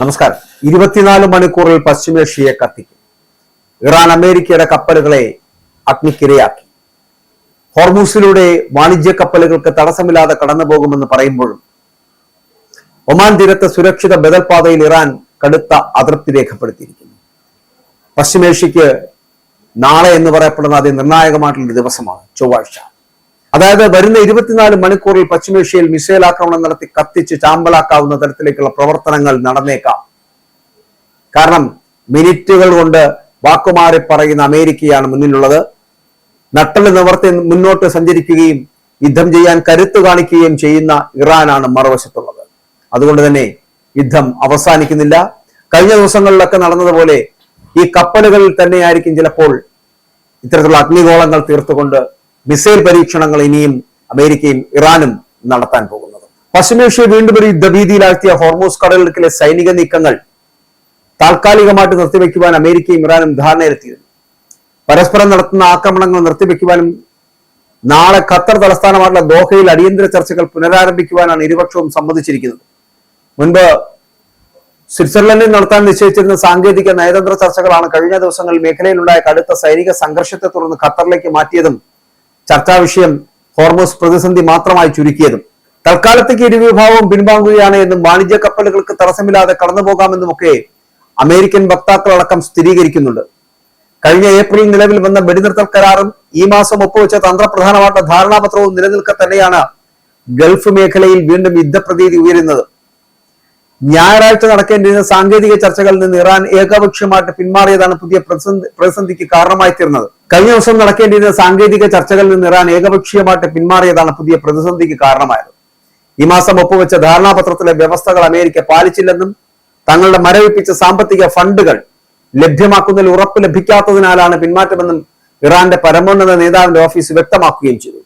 നമസ്കാരം. 24 മണിക്കൂറിൽ പശ്ചിമേഷ്യയെ കത്തിക്കും. ഇറാൻ അമേരിക്കയുടെ കപ്പലുകളെ അഗ്നിക്കിരയാക്കി. ഹോർമൂസിലൂടെ വാണിജ്യ കപ്പലുകൾക്ക് തടസ്സമില്ലാതെ കടന്നു പോകുമെന്ന് പറയുമ്പോഴും ഒമാൻ തീരത്ത് സുരക്ഷിത ബദൽ പാതയിൽ ഇറാൻ കടുത്ത അതൃപ്തി രേഖപ്പെടുത്തിയിരിക്കുന്നു. പശ്ചിമേഷ്യക്ക് നാളെ എന്ന് പറയപ്പെടുന്ന അതിനിർണായകമായിട്ടുള്ള ദിവസമാണ് ചൊവ്വാഴ്ച. അതായത് വരുന്ന 24 മണിക്കൂറിൽ പശ്ചിമേഷ്യയിൽ മിസൈൽ ആക്രമണം നടത്തി കത്തിച്ച് ചാമ്പലാക്കാവുന്ന തരത്തിലേക്കുള്ള പ്രവർത്തനങ്ങൾ നടന്നേക്കാം. കാരണം മിനിറ്റുകൾ കൊണ്ട് വാക്കുമാറി പറയുന്ന അമേരിക്കയാണ് മുന്നിലുള്ളത്. നട്ടല് നിവർത്തി മുന്നോട്ട് സഞ്ചരിക്കുകയും യുദ്ധം ചെയ്യാൻ കരുത്തു കാണിക്കുകയും ചെയ്യുന്ന ഇറാനാണ് മറുവശത്തുള്ളത്. അതുകൊണ്ട് തന്നെ യുദ്ധം അവസാനിക്കുന്നില്ല. കഴിഞ്ഞ ദിവസങ്ങളിലൊക്കെ നടന്നതുപോലെ ഈ കപ്പലുകളിൽ തന്നെയായിരിക്കും ചിലപ്പോൾ ഇത്തരത്തിലുള്ള അഗ്നിഗോളങ്ങൾ തീർത്തുകൊണ്ട് മിസൈൽ പരീക്ഷണങ്ങൾ ഇനിയും അമേരിക്കയും ഇറാനും നടത്താൻ പോകുന്നത്. പശ്ചിമേഷ്യ വീണ്ടും ഒരു യുദ്ധഭീതിയിലാഴ്ത്തിയ ഹോർമൂസ് കടലിടുക്കിലെ സൈനിക നീക്കങ്ങൾ താൽക്കാലികമായിട്ട് നിർത്തിവെക്കുവാൻ അമേരിക്കയും ഇറാനും ധാരണയിലെത്തിയിരുന്നു. പരസ്പരം നടത്തുന്ന ആക്രമണങ്ങൾ നിർത്തിവെക്കുവാനും നാളെ ഖത്തർ തലസ്ഥാനമായിട്ടുള്ള ദോഹയിൽ അടിയന്തര ചർച്ചകൾ പുനരാരംഭിക്കുവാനാണ് ഇരുപക്ഷവും സമ്മതിച്ചിരിക്കുന്നത്. മുൻപ് സ്വിറ്റ്സർലൻഡിൽ നടത്താൻ നിശ്ചയിച്ചിരുന്ന സാങ്കേതിക നയതന്ത്ര ചർച്ചകളാണ് കഴിഞ്ഞ ദിവസങ്ങളിൽ മേഖലയിലുണ്ടായ കടുത്ത സൈനിക സംഘർഷത്തെ തുടർന്ന് ഖത്തറിലേക്ക് മാറ്റിയതും ചർച്ചാ വിഷയം ഹോർമൂസ് പ്രതിസന്ധി മാത്രമായി ചുരുക്കിയതും. തൽക്കാലത്തേക്ക് ഇരുവിഭാഗവും പിൻവാങ്ങുകയാണ് എന്നും വാണിജ്യ കപ്പലുകൾക്ക് തടസ്സമില്ലാതെ കടന്നുപോകാമെന്നുമൊക്കെ അമേരിക്കൻ വക്താക്കളടക്കം സ്ഥിരീകരിക്കുന്നുണ്ട്. കഴിഞ്ഞ ഏപ്രിലിൽ നിലവിൽ വന്ന വെടിനിർത്തൽ കരാറും ഈ മാസം ഒപ്പുവെച്ച തന്ത്രപ്രധാനമായിട്ടുള്ള ധാരണാപത്രവും നിലനിൽക്കെ തന്നെയാണ് ഗൾഫ് മേഖലയിൽ വീണ്ടും യുദ്ധപ്രതീതി ഉയരുന്നത്. ഞായറാഴ്ച നടക്കേണ്ടിരുന്ന സാങ്കേതിക ചർച്ചകളിൽ നിന്ന് ഇറാൻ ഏകപക്ഷീയമായിട്ട് പിന്മാറിയതാണ് പുതിയ പ്രതിസന്ധിക്ക് കാരണമായി തീർന്നത്. കഴിഞ്ഞ ദിവസം നടക്കേണ്ടിയിരുന്ന സാങ്കേതിക ചർച്ചകളിൽ നിന്ന് ഇറാൻ ഏകപക്ഷീയമായിട്ട് പിന്മാറിയതാണ് പുതിയ പ്രതിസന്ധിക്ക് കാരണമായത്. ഈ മാസം ഒപ്പുവെച്ച ധാരണാപത്രത്തിലെ വ്യവസ്ഥകൾ അമേരിക്ക പാലിച്ചില്ലെന്നും തങ്ങളുടെ മരവിപ്പിച്ച സാമ്പത്തിക ഫണ്ടുകൾ ലഭ്യമാക്കുന്നതിൽ ഉറപ്പ് ലഭിക്കാത്തതിനാലാണ് പിന്മാറ്റമെന്നും ഇറാന്റെ പരമോന്നത നേതാവിന്റെ ഓഫീസ് വ്യക്തമാക്കുകയും ചെയ്തു.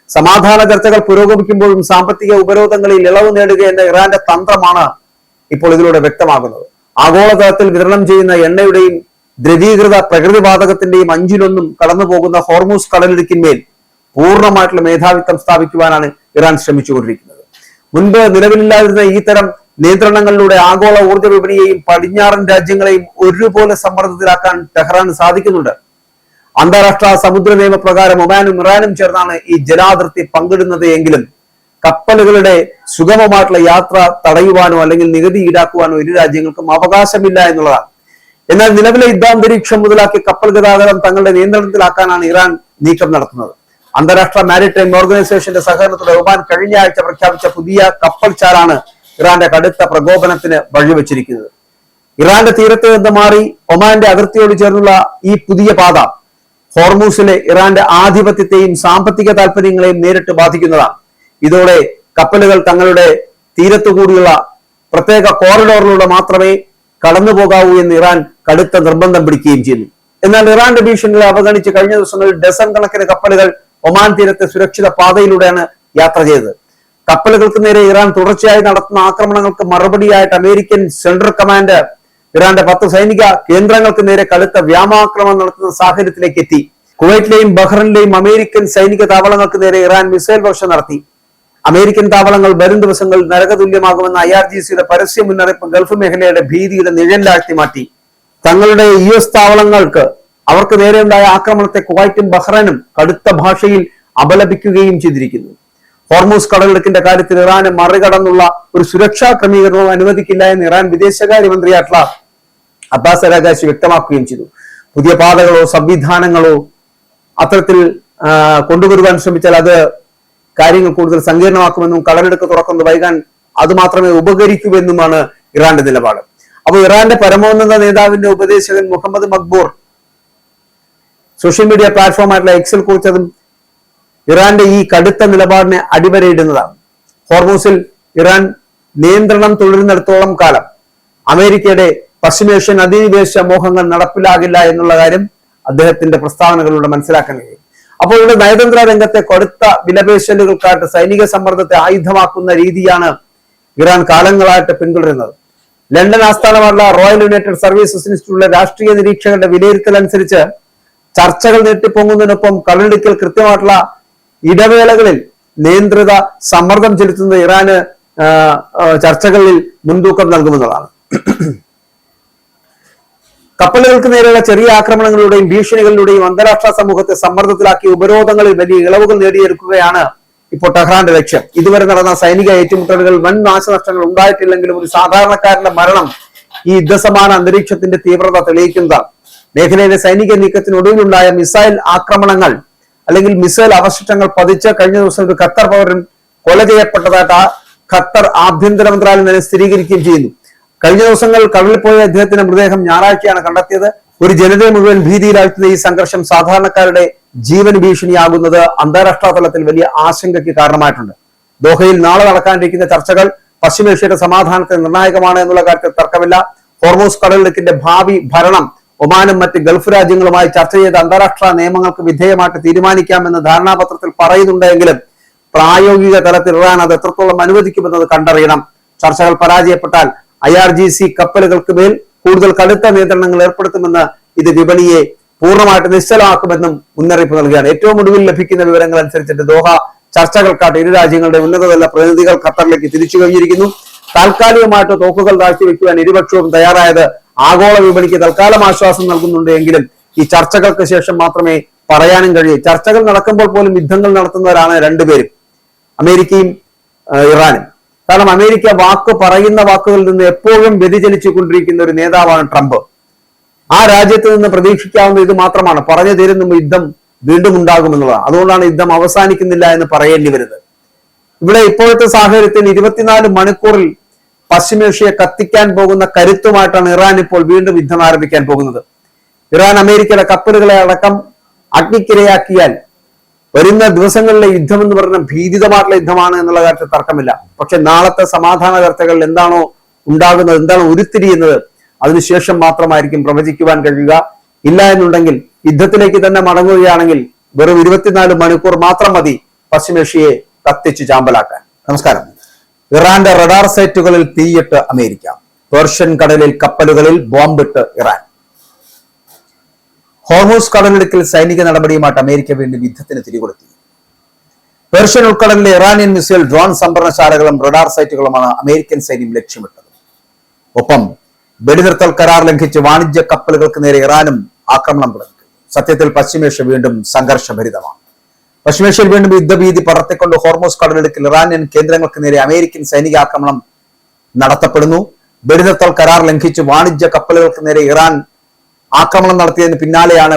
സമാധാന ചർച്ചകൾ പുരോഗമിക്കുമ്പോഴും സാമ്പത്തിക ഉപരോധങ്ങളിൽ ഇളവ് നേടുക എന്ന ഇറാന്റെ തന്ത്രമാണ് ഇപ്പോൾ ഇതിലൂടെ വ്യക്തമാകുന്നത്. ആഗോളതലത്തിൽ വിതരണം ചെയ്യുന്ന എണ്ണയുടെയും ദ്രവീകൃത പ്രകൃതിവാതകത്തിന്റെയും 1/5 കടന്നു പോകുന്ന ഹോർമൂസ് കടലിടുക്കിന്മേൽ പൂർണ്ണമായിട്ടുള്ള മേധാവിത്വം സ്ഥാപിക്കുവാനാണ് ഇറാൻ ശ്രമിച്ചുകൊണ്ടിരിക്കുന്നത്. മുൻപ് നിലവിലില്ലാതിരുന്ന ഈ തരം നിയന്ത്രണങ്ങളിലൂടെ ആഗോള ഊർജ്ജ വിപണിയെയും പടിഞ്ഞാറൻ രാജ്യങ്ങളെയും ഒരുപോലെ സമ്മർദ്ദത്തിലാക്കാൻ ടെഹ്റാന് സാധിക്കുന്നുണ്ട്. അന്താരാഷ്ട്ര സമുദ്ര നിയമപ്രകാരം ഒമാനും ഇറാനും ചേർന്നാണ് ഈ ജലാതിർത്തി പങ്കിടുന്നത് എങ്കിലും കപ്പലുകളുടെ സുഗമമായിട്ടുള്ള യാത്ര തടയുവാനോ അല്ലെങ്കിൽ നികുതി ഈടാക്കുവാനോ ഇരു രാജ്യങ്ങൾക്കും അവകാശമില്ല എന്നുള്ളതാണ്. എന്നാൽ നിലവിലെ യുദ്ധാന്തരീക്ഷം മുതലാക്കി കപ്പൽ ഗതാഗതം തങ്ങളുടെ നിയന്ത്രണത്തിലാക്കാനാണ് ഇറാൻ നീക്കം നടത്തുന്നത്. അന്താരാഷ്ട്ര മാരിടൈം ഓർഗനൈസേഷന്റെ സഹകരണത്തോടെ ഒമാൻ കഴിഞ്ഞ ആഴ്ച പ്രഖ്യാപിച്ച പുതിയ കപ്പൽ ചാലാണ് ഇറാന്റെ കടുത്ത പ്രകോപനത്തിന് വഴിവെച്ചിരിക്കുന്നത്. ഇറാന്റെ തീരത്ത് നിന്ന് മാറി ഒമാന്റെ അതിർത്തിയോട് ചേർന്നുള്ള ഈ പുതിയ പാത ഹോർമൂസിലെ ഇറാന്റെ ആധിപത്യത്തെയും സാമ്പത്തിക താല്പര്യങ്ങളെയും നേരിട്ട് ബാധിക്കുന്നതാണ്. ഇതോടെ കപ്പലുകൾ തങ്ങളുടെ തീരത്തുകൂടിയുള്ള പ്രത്യേക കോറിഡോറിലൂടെ മാത്രമേ കടന്നു പോകാവൂ എന്ന് ഇറാൻ കടുത്ത നിർബന്ധം പിടിക്കുകയും ചെയ്യുന്നു. എന്നാൽ ഇറാന്റെ ഭീഷണികളെ അവഗണിച്ച് കഴിഞ്ഞ ദിവസങ്ങളിൽ ഡസൻ കണക്കിന് കപ്പലുകൾ ഒമാൻ തീരത്തെ സുരക്ഷിത പാതയിലൂടെയാണ് യാത്ര ചെയ്തത്. കപ്പലുകൾക്ക് നേരെ ഇറാൻ തുടർച്ചയായി നടത്തുന്ന ആക്രമണങ്ങൾക്ക് മറുപടിയായിട്ട് അമേരിക്കൻ സെൻട്രൽ കമാൻഡ് ഇറാന്റെ 10 സൈനിക കേന്ദ്രങ്ങൾക്ക് നേരെ കടുത്ത വ്യോമാക്രമണം നടത്തുന്ന സാഹചര്യത്തിലേക്ക് എത്തി. കുവൈറ്റിലെയും ബഹ്റൈനിലെയും അമേരിക്കൻ സൈനിക താവളങ്ങൾക്ക് നേരെ ഇറാൻ മിസൈൽ വർഷം നടത്തി. അമേരിക്കൻ താവളങ്ങൾ വരും ദിവസങ്ങളിൽ നരകതുല്യമാകുമെന്ന IRGCയുടെ പരസ്യ മുന്നറിയിപ്പ് ഗൾഫ് മേഖലയുടെ ഭീതിയുടെ നിഴലിലാഴ്ത്തി മാറ്റി. തങ്ങളുടെ US താവളങ്ങൾക്ക് അവർക്ക് നേരെയുണ്ടായ ആക്രമണത്തെ കുവൈറ്റും ബഹ്റൈനും കടുത്ത ഭാഷയിൽ അപലപിക്കുകയും ചെയ്തിരിക്കുന്നു. ഹോർമൂസ് കടലിടുക്കിന്റെ കാര്യത്തിൽ ഇറാന് മറികടന്നുള്ള ഒരു സുരക്ഷാ ക്രമീകരണവും അനുവദിക്കില്ല എന്ന് ഇറാൻ വിദേശകാര്യമന്ത്രിയായിട്ടുള്ള അബ്ബാസ് അരാഗാച്ചി വ്യക്തമാക്കുകയും ചെയ്തു. പുതിയ പാതകളോ സംവിധാനങ്ങളോ അത്തരത്തിൽ കൊണ്ടുവരുവാൻ ശ്രമിച്ചാൽ അത് കാര്യങ്ങൾ കൂടുതൽ സങ്കീർണമാക്കുമെന്നും കടലെടുക്ക് തുറക്കുന്നത് വൈകാൻ അത് മാത്രമേ ഉപകരിക്കൂവെന്നുമാണ് ഇറാന്റെ നിലപാട്. അപ്പോൾ ഇറാന്റെ പരമോന്നത നേതാവിന്റെ ഉപദേശകൻ മുഹമ്മദ് മഖ്ബൂർ സോഷ്യൽ മീഡിയ പ്ലാറ്റ്ഫോമായിട്ടുള്ള എക്സിൽ കുറിച്ചതും ഇറാന്റെ ഈ കടുത്ത നിലപാടിനെ അടിവരയിടുന്നതാണ്. ഹോർമൂസിൽ ഇറാൻ നിയന്ത്രണം തുടരുന്നിടത്തോളം കാലം അമേരിക്കയുടെ പശ്ചിമേഷ്യൻ അധിനിവേശ മോഹങ്ങൾ നടപ്പിലാകില്ല എന്നുള്ള കാര്യം അദ്ദേഹത്തിന്റെ പ്രസ്താവനകളിലൂടെ മനസ്സിലാക്കാൻ കഴിയും. അപ്പോൾ ഇവിടെ നയതന്ത്ര രംഗത്തെ കടുത്ത വിലപേശലുകൾക്കായിട്ട് സൈനിക സമ്മർദ്ദത്തെ ആയുധമാക്കുന്ന രീതിയാണ് ഇറാൻ കാലങ്ങളായിട്ട് പിന്തുടരുന്നത്. ലണ്ടൻ ആസ്ഥാനമായുള്ള റോയൽ യുണൈറ്റഡ് സർവീസസ് ഇൻസ്റ്റിറ്റ്യൂട്ടിലെ രാഷ്ട്രീയ നിരീക്ഷകരുടെ വിലയിരുത്തൽ അനുസരിച്ച് ചർച്ചകൾ നീട്ടിപ്പൊങ്ങുന്നതിനൊപ്പം കടലിടുക്കിൽ കൃത്യമായിട്ടുള്ള ഇടവേളകളിൽ നിയന്ത്രിത സമ്മർദ്ദം ചെലുത്തുന്നത് ഇറാന് ചർച്ചകളിൽ മുൻതൂക്കം നൽകുമെന്നതാണ്. കപ്പലുകൾക്ക് നേരെയുള്ള ചെറിയ ആക്രമണങ്ങളുടെയും ഭീഷണികളിലൂടെയും അന്താരാഷ്ട്ര സമൂഹത്തെ സമ്മർദ്ദത്തിലാക്കി ഉപരോധങ്ങളിൽ വലിയ ഇളവുകൾ നേടിയെടുക്കുകയാണ് ഇപ്പോൾ ടെഹ്റാന്റെ ലക്ഷ്യം. ഇതുവരെ നടന്ന സൈനിക ഏറ്റുമുട്ടലുകൾ വൻ നാശനഷ്ടങ്ങൾ ഉണ്ടായിട്ടില്ലെങ്കിലും ഒരു സാധാരണക്കാരന്റെ മരണം ഈ യുദ്ധസമാന അന്തരീക്ഷത്തിന്റെ തീവ്രത തെളിയിക്കുന്നതാണ്. മേഖലയിലെ സൈനിക നീക്കത്തിനൊടുവിലുണ്ടായ മിസൈൽ ആക്രമണങ്ങൾ അല്ലെങ്കിൽ മിസൈൽ അവശിഷ്ടങ്ങൾ പതിച്ച് കഴിഞ്ഞ ദിവസം ഒരു ഖത്തർ പൗരൻ കൊല ചെയ്യപ്പെട്ടതായിട്ട് ഖത്തർ ആഭ്യന്തര മന്ത്രാലയം തന്നെ സ്ഥിരീകരിക്കുകയും ചെയ്യുന്നു. കഴിഞ്ഞ ദിവസങ്ങൾ കടലിൽ പോയ അദ്ദേഹത്തിന്റെ മൃതദേഹം ഞായറാഴ്ചയാണ് കണ്ടെത്തിയത്. ഒരു ജനതയെ മുഴുവൻ ഭീതിയിലാഴ്ത്തുന്ന ഈ സംഘർഷം സാധാരണക്കാരുടെ ജീവന് ഭീഷണിയാകുന്നത് അന്താരാഷ്ട്ര തലത്തിൽ വലിയ ആശങ്കയ്ക്ക് കാരണമായിട്ടുണ്ട്. ദോഹയിൽ നാളെ നടക്കാനിരിക്കുന്ന ചർച്ചകൾ പശ്ചിമേഷ്യയുടെ സമാധാനത്തിന് നിർണായകമാണ് എന്നുള്ള കാര്യത്തിൽ തർക്കമില്ല. ഹോർമൂസ് കടലിടുക്കിന്റെ ഭാവി ഭരണം ഒമാനും മറ്റ് ഗൾഫ് രാജ്യങ്ങളുമായി ചർച്ച ചെയ്ത് അന്താരാഷ്ട്ര നിയമങ്ങൾക്ക് വിധേയമായിട്ട് തീരുമാനിക്കാമെന്ന് ധാരണാപത്രത്തിൽ പറയുന്നുണ്ടെങ്കിലും പ്രായോഗിക തലത്തിൽ ഇറാൻ അത് എത്രത്തോളം അനുവദിക്കുമെന്നത് കണ്ടറിയണം. ചർച്ചകൾ പരാജയപ്പെട്ടാൽ IRGC കപ്പലുകൾക്ക് മേൽ കൂടുതൽ കടുത്ത നിയന്ത്രണങ്ങൾ ഏർപ്പെടുത്തുമെന്ന് ഇത് വിപണിയെ പൂർണ്ണമായിട്ട് നിശ്ചലമാക്കുമെന്നും മുന്നറിയിപ്പ് നൽകുകയാണ്. ഏറ്റവും ഒടുവിൽ ലഭിക്കുന്ന വിവരങ്ങൾ അനുസരിച്ചിട്ട് ദോഹ ചർച്ചകൾക്കായിട്ട് ഇരു രാജ്യങ്ങളുടെ ഉന്നതതല പ്രതിനിധികൾ ഖത്തറിലേക്ക് തിരിച്ചു കഴിഞ്ഞിരിക്കുന്നു. താൽക്കാലികമായിട്ട് തോക്കുകൾ താഴ്ത്തിവെക്കുവാൻ ഇരുപക്ഷവും തയ്യാറായത് ആഗോള വിപണിക്ക് തൽക്കാലം ആശ്വാസം നൽകുന്നുണ്ട് എങ്കിലും ഈ ചർച്ചകൾക്ക് ശേഷം മാത്രമേ പറയാനും കഴിയൂ. ചർച്ചകൾ നടക്കുമ്പോൾ പോലും യുദ്ധങ്ങൾ നടത്തുന്നവരാണ് രണ്ടുപേരും, അമേരിക്കയും ഇറാനും. കാരണം അമേരിക്ക പറയുന്ന വാക്കുകളിൽ നിന്ന് എപ്പോഴും വ്യതിചലിച്ചു കൊണ്ടിരിക്കുന്ന ഒരു നേതാവാണ് ട്രംപ്. ആ രാജ്യത്ത് നിന്ന് പ്രതീക്ഷിക്കാവുന്ന ഇത് മാത്രമാണ്, പറഞ്ഞു തരുന്ന യുദ്ധം വീണ്ടും ഉണ്ടാകുമെന്നുള്ളതാണ്. അതുകൊണ്ടാണ് യുദ്ധം അവസാനിക്കുന്നില്ല എന്ന് പറയേണ്ടി വരുന്നത്. ഇവിടെ ഇപ്പോഴത്തെ സാഹചര്യത്തിൽ 24 മണിക്കൂറിൽ പശ്ചിമേഷ്യയെ കത്തിക്കാൻ പോകുന്ന കരുത്തുമായിട്ടാണ് ഇറാൻ ഇപ്പോൾ വീണ്ടും യുദ്ധം ആരംഭിക്കാൻ പോകുന്നത്. ഇറാൻ അമേരിക്കയുടെ കപ്പലുകളെ അടക്കം അഗ്നിക്കിരയാക്കിയാൽ വരുന്ന ദിവസങ്ങളിലെ യുദ്ധം എന്ന് പറയുന്ന ഭീതിതമായിട്ടുള്ള യുദ്ധമാണ് എന്നുള്ള കാര്യത്തിൽ തർക്കമില്ല. പക്ഷെ നാളത്തെ സമാധാന ചർച്ചകളിൽ എന്താണോ ഉണ്ടാകുന്നത്, എന്താണോ ഉരുത്തിരിയുന്നത്, അതിനുശേഷം മാത്രമായിരിക്കും പ്രവചിക്കുവാൻ കഴിയുക. ഇല്ല എന്നുണ്ടെങ്കിൽ യുദ്ധത്തിലേക്ക് തന്നെ മടങ്ങുകയാണെങ്കിൽ വെറും 24 മണിക്കൂർ മാത്രം മതി പശ്ചിമേഷ്യയെ കത്തിച്ച് ചാമ്പലാക്കാൻ. നമസ്കാരം. ഇറാന്റെ റഡാർ സൈറ്റുകളിൽ തീയിട്ട് അമേരിക്ക, പേർഷ്യൻ കടലിൽ കപ്പലുകളിൽ ബോംബിട്ട് ഇറാൻ. ഹോർമൂസ് കടലിടുക്കിൽ സൈനിക നടപടിയുമായിട്ട് അമേരിക്ക വീണ്ടും യുദ്ധത്തിന് തിരികൊളുത്തി. പേർഷ്യൻ ഉൾക്കടലിലെ ഇറാനിയൻ മിസൈൽ ഡ്രോൺ സംഭരണശാലകളും റഡാർ സൈറ്റുകളുമാണ് അമേരിക്കൻ സൈന്യം ലക്ഷ്യമിട്ടത്. ഒപ്പം വെടിനിർത്തൽ കരാർ ലംഘിച്ച് വാണിജ്യ കപ്പലുകൾക്ക് നേരെ ഇറാനും ആക്രമണം തുടങ്ങി. സത്യത്തിൽ പശ്ചിമേഷ്യ വീണ്ടും സംഘർഷഭരിതമാണ്. പശ്ചിമേഷ്യയിൽ വീണ്ടും യുദ്ധഭീതി പടർത്തിക്കൊണ്ട് ഹോർമൂസ് കടലിടുക്കിൽ ഇറാനിയൻ കേന്ദ്രങ്ങൾക്ക് നേരെ അമേരിക്കൻ സൈനിക ആക്രമണം നടത്തപ്പെടുന്നു. വെടിനിർത്തൽ കരാർ ലംഘിച്ച് വാണിജ്യ കപ്പലുകൾക്ക് നേരെ ഇറാൻ ആക്രമണം നടത്തിയതിന് പിന്നാലെയാണ്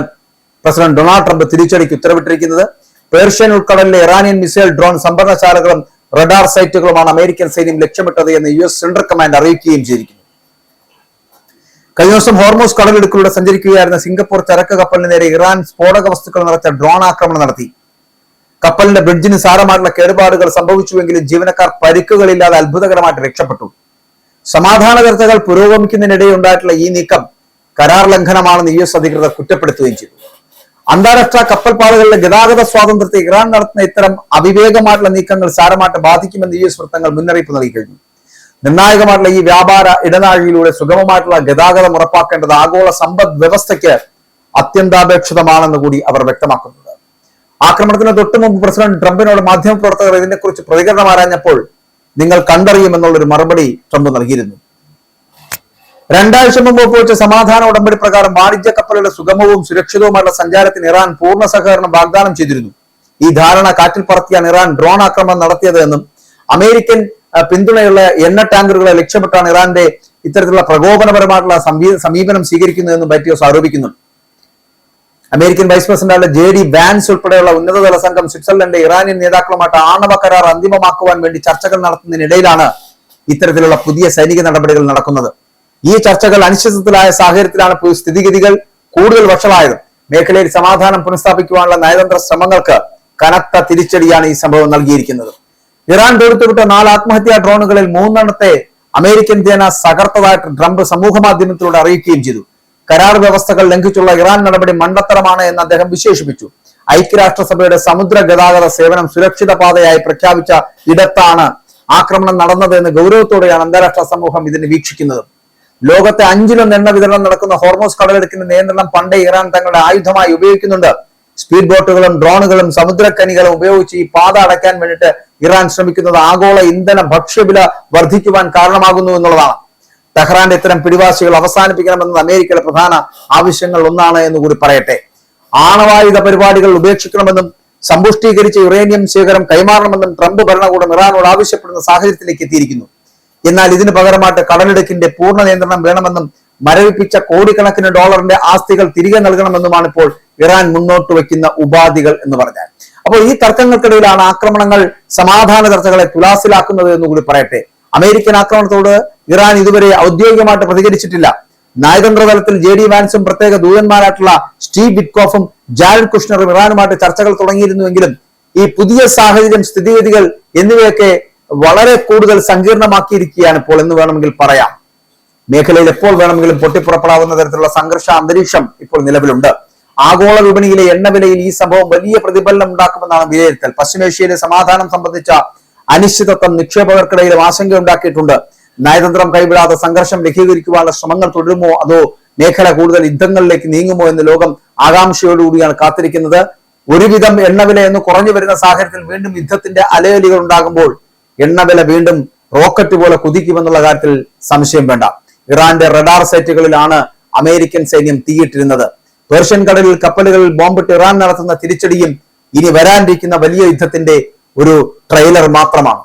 പ്രസിഡന്റ് ഡൊണാൾഡ് ട്രംപ് തിരിച്ചടിക്ക് ഉത്തരവിട്ടിരിക്കുന്നത്. പേർഷ്യൻ ഉൾക്കടലിലെ ഇറാനിയൻ മിസൈൽ ഡ്രോൺ സംഭരണശാലകളും റഡാർ സൈറ്റുകളുമാണ് അമേരിക്കൻ സൈന്യം ലക്ഷ്യമിട്ടത് എന്ന് US സെൻട്രൽ കമാൻഡ് അറിയിക്കുകയും ചെയ്തിരിക്കുന്നു. കഴിഞ്ഞ ദിവസം ഹോർമൂസ് കടലിടുക്കിലൂടെ സഞ്ചരിക്കുകയായിരുന്ന സിംഗപ്പൂർ ചരക്ക് കപ്പലിന് നേരെ ഇറാൻ സ്ഫോടക വസ്തുക്കൾ നിറച്ച ഡ്രോൺ ആക്രമണം നടത്തി. കപ്പലിന്റെ ബ്രിഡ്ജിന് സാരമായിട്ടുള്ള കേടുപാടുകൾ സംഭവിച്ചുവെങ്കിലും ജീവനക്കാർ പരിക്കുകളില്ലാതെ അത്ഭുതകരമായിട്ട് രക്ഷപ്പെട്ടു. സമാധാന ചർച്ചകൾ പുരോഗമിക്കുന്നതിനിടെ ഉണ്ടായിട്ടുള്ള ഈ നീക്കം കരാർ ലംഘനമാണെന്ന് US അധികൃതർ കുറ്റപ്പെടുത്തുകയും ചെയ്തു. അന്താരാഷ്ട്ര കപ്പൽപാതകളിലെ ഗതാഗത സ്വാതന്ത്ര്യത്തെ ഇറാൻ നടത്തുന്ന ഇത്തരം അവിവേകമായിട്ടുള്ള നീക്കങ്ങൾ സാരമായിട്ട് ബാധിക്കുമെന്ന് US വൃത്തങ്ങൾ മുന്നറിയിപ്പ് നൽകി കഴിഞ്ഞു. നിർണായകമായിട്ടുള്ള ഈ വ്യാപാര ഇടനാഴിയിലൂടെ സുഗമമായിട്ടുള്ള ഗതാഗതം ഉറപ്പാക്കേണ്ടത് ആഗോള സമ്പദ് വ്യവസ്ഥയ്ക്ക് അത്യന്താപേക്ഷിതമാണെന്ന് കൂടി അവർ വ്യക്തമാക്കുന്നുണ്ട്. ആക്രമണത്തിന് തൊട്ടു മുമ്പ് പ്രസിഡന്റ് ട്രംപിനോട് മാധ്യമപ്രവർത്തകർ ഇതിനെക്കുറിച്ച് പ്രതികരണം ആരാഞ്ഞപ്പോൾ നിങ്ങൾ കണ്ടറിയുമെന്നുള്ളൊരു മറുപടി ട്രംപ് നൽകിയിരുന്നു. 2 ആഴ്ച മുമ്പ് ഒപ്പുവെച്ച സമാധാന ഉടമ്പടി പ്രകാരം വാണിജ്യ കപ്പലുകളുടെ സുഗമവും സുരക്ഷിതവുമായുള്ള സഞ്ചാരത്തിന് ഇറാൻ പൂർണ്ണ സഹകരണം വാഗ്ദാനം ചെയ്തിരുന്നു. ഈ ധാരണ കാറ്റിൽ പറത്തിയാണ് ഇറാൻ ഡ്രോൺ ആക്രമണം നടത്തിയത് എന്നും അമേരിക്കൻ പിന്തുണയുള്ള എണ്ണ ടാങ്കറുകളെ ലക്ഷ്യമിട്ടാണ് ഇറാന്റെ ഇത്തരത്തിലുള്ള പ്രകോപനപരമായിട്ടുള്ള സമീപനം സ്വീകരിക്കുന്നതെന്നും വൈറ്റ് ആരോപിക്കുന്നു. American vice president JD Vance ഉൾപ്പെടെയുള്ള ഉന്നതതല സംഘം സ്വിറ്റ്സർലൻഡിലെ ഇറാനിയൻ നേതാക്കളുമായിട്ട് ആണവ കരാർ അന്തിമമാക്കുവാൻ വേണ്ടി ചർച്ചകൾ നടത്തുന്നതിനിടയിലാണ് ഇത്തരത്തിലുള്ള പുതിയ സൈനിക നടപടികൾ നടക്കുന്നത്. ഈ ചർച്ചകൾ അനിശ്ചിതത്വത്തിലായ സാഹചര്യത്തിലാണ് സ്ഥിതിഗതികൾ കൂടുതൽ വഷളായത്. മേഖലയിൽ സമാധാനം പുനഃസ്ഥാപിക്കുവാനുള്ള നയതന്ത്ര ശ്രമങ്ങൾക്ക് കനത്ത തിരിച്ചടിയാണ് ഈ സംഭവം നൽകിയിരിക്കുന്നത്. ഇറാൻ തൊടുത്തുവിട്ട 4 ആത്മഹത്യാ ഡ്രോണുകളിൽ 3 അമേരിക്കൻ സേന തകർത്തതായിട്ട് ട്രംപ് സമൂഹ മാധ്യമത്തിലൂടെ അറിയിക്കുകയും ചെയ്തു. കരാർ വ്യവസ്ഥകൾ ലംഘിച്ചുള്ള ഇറാൻ നടപടി മണ്ടത്തരമാണ് എന്ന് അദ്ദേഹം വിശേഷിപ്പിച്ചു. ഐക്യരാഷ്ട്രസഭയുടെ സമുദ്ര ഗതാഗത സേവനം സുരക്ഷിത പാതയായി പ്രഖ്യാപിച്ച ഇടത്താണ് ആക്രമണം നടന്നത് എന്ന് ഗൗരവത്തോടെയാണ് അന്താരാഷ്ട്ര സമൂഹം ഇതിനെ വീക്ഷിക്കുന്നത്. ലോകത്തെ 5-1 എണ്ണ വിതരണം നടക്കുന്ന ഹോർമൂസ് കടലിടുക്കിന്റെ നിയന്ത്രണം പണ്ടേ ഇറാൻ തങ്ങളുടെ ആയുധമായി ഉപയോഗിക്കുന്നുണ്ട്. സ്പീഡ് ബോട്ടുകളും ഡ്രോണുകളും സമുദ്രക്കനികളും ഉപയോഗിച്ച് ഈ പാത അടയ്ക്കാൻ വേണ്ടിയിട്ട് ഇറാൻ ശ്രമിക്കുന്നത് ആഗോള ഇന്ധന ഭക്ഷ്യവില വർദ്ധിക്കുവാൻ കാരണമാകുന്നു എന്നുള്ളതാണ്. ടെഹ്റാന്റെ ഇത്തരം പിടിവാശികൾ അവസാനിപ്പിക്കണമെന്നത് അമേരിക്കയുടെ പ്രധാന ആവശ്യങ്ങൾ ഒന്നാണ് എന്ന് കൂടി പറയട്ടെ. ആണവായുധ പരിപാടികൾ ഉപേക്ഷിക്കണമെന്നും സമ്പുഷ്ടീകരിച്ച യുറേനിയം ശേഖരം കൈമാറണമെന്നും ട്രംപ് ഭരണകൂടം ഇറാനോട് ആവശ്യപ്പെടുന്ന സാഹചര്യത്തിലേക്ക് എത്തിയിരിക്കുന്നു. എന്നാൽ ഇതിന് പകരമായിട്ട് കടലിടുക്കിന്റെ പൂർണ്ണ നിയന്ത്രണം വേണമെന്നും മരവിപ്പിച്ച കോടിക്കണക്കിന് ഡോളറിന്റെ ആസ്തികൾ തിരികെ നൽകണമെന്നുമാണ് ഇപ്പോൾ ഇറാൻ മുന്നോട്ട് വയ്ക്കുന്ന ഉപാധികൾ എന്ന് പറഞ്ഞാൽ. അപ്പോൾ ഈ തർക്കങ്ങൾക്കിടയിലാണ് ആക്രമണങ്ങൾ സമാധാന ചർച്ചകളെ തുലാസിലാക്കുന്നത് എന്ന് കൂടി പറയട്ടെ. അമേരിക്കൻ ആക്രമണത്തോട് ഇറാൻ ഇതുവരെ ഔദ്യോഗികമായിട്ട് പ്രതികരിച്ചിട്ടില്ല. നയതന്ത്ര തലത്തിൽ JD വാൻസും പ്രത്യേക ദൂതന്മാരായിട്ടുള്ള സ്റ്റീവ് വിറ്റ്കോഫും ജാരഡ് കുഷ്ണറും ഇറാനുമായിട്ട് ചർച്ചകൾ തുടങ്ങിയിരുന്നുവെങ്കിലും ഈ പുതിയ സാഹചര്യം, സ്ഥിതിഗതികൾ എന്നിവയൊക്കെ വളരെ കൂടുതൽ സങ്കീർണമാക്കിയിരിക്കുകയാണ് ഇപ്പോൾ എന്ന് വേണമെങ്കിൽ പറയാം. മേഖലയിൽ എപ്പോൾ വേണമെങ്കിലും പൊട്ടിപ്പുറപ്പെടാവുന്ന തരത്തിലുള്ള സംഘർഷ അന്തരീക്ഷം ഇപ്പോൾ നിലവിലുണ്ട്. ആഗോള വിപണിയിലെ എണ്ണവിലയിൽ ഈ സംഭവം വലിയ പ്രതിഫലനം ഉണ്ടാക്കുമെന്നാണ് വിലയിരുത്തൽ. പശ്ചിമേഷ്യയിലെ സമാധാനം സംബന്ധിച്ച അനിശ്ചിതത്വം നിക്ഷേപകർക്കിടയിലും ആശങ്കയുണ്ടാക്കിയിട്ടുണ്ട്. നയതന്ത്രം കൈവിടാതെ സംഘർഷം ലഘൂകരിക്കുവാനുള്ള ശ്രമങ്ങൾ തുടരുമോ അതോ മേഖല കൂടുതൽ യുദ്ധങ്ങളിലേക്ക് നീങ്ങുമോ എന്ന് ലോകം ആകാംക്ഷയോടുകൂടിയാണ് കാത്തിരിക്കുന്നത്. ഒരുവിധം എണ്ണവില എന്ന് കുറഞ്ഞു വരുന്ന സാഹചര്യത്തിൽ വീണ്ടും യുദ്ധത്തിന്റെ അലയലികൾ ഉണ്ടാകുമ്പോൾ എണ്ണവില വീണ്ടും റോക്കറ്റ് പോലെ കുതിക്കുമെന്നുള്ള കാര്യത്തിൽ സംശയം വേണ്ട. ഇറാന്റെ റഡാർ സൈറ്റുകളിലാണ് അമേരിക്കൻ സൈന്യം തീയിട്ടിരുന്നത്. പേർഷ്യൻ കടലിൽ കപ്പലുകളിൽ ബോംബിട്ട് ഇറാൻ നടത്തുന്ന തിരിച്ചടിയും ഇനി വരാനിരിക്കുന്ന വലിയ യുദ്ധത്തിന്റെ ഒരു ട്രെയിലർ മാത്രമാണ്.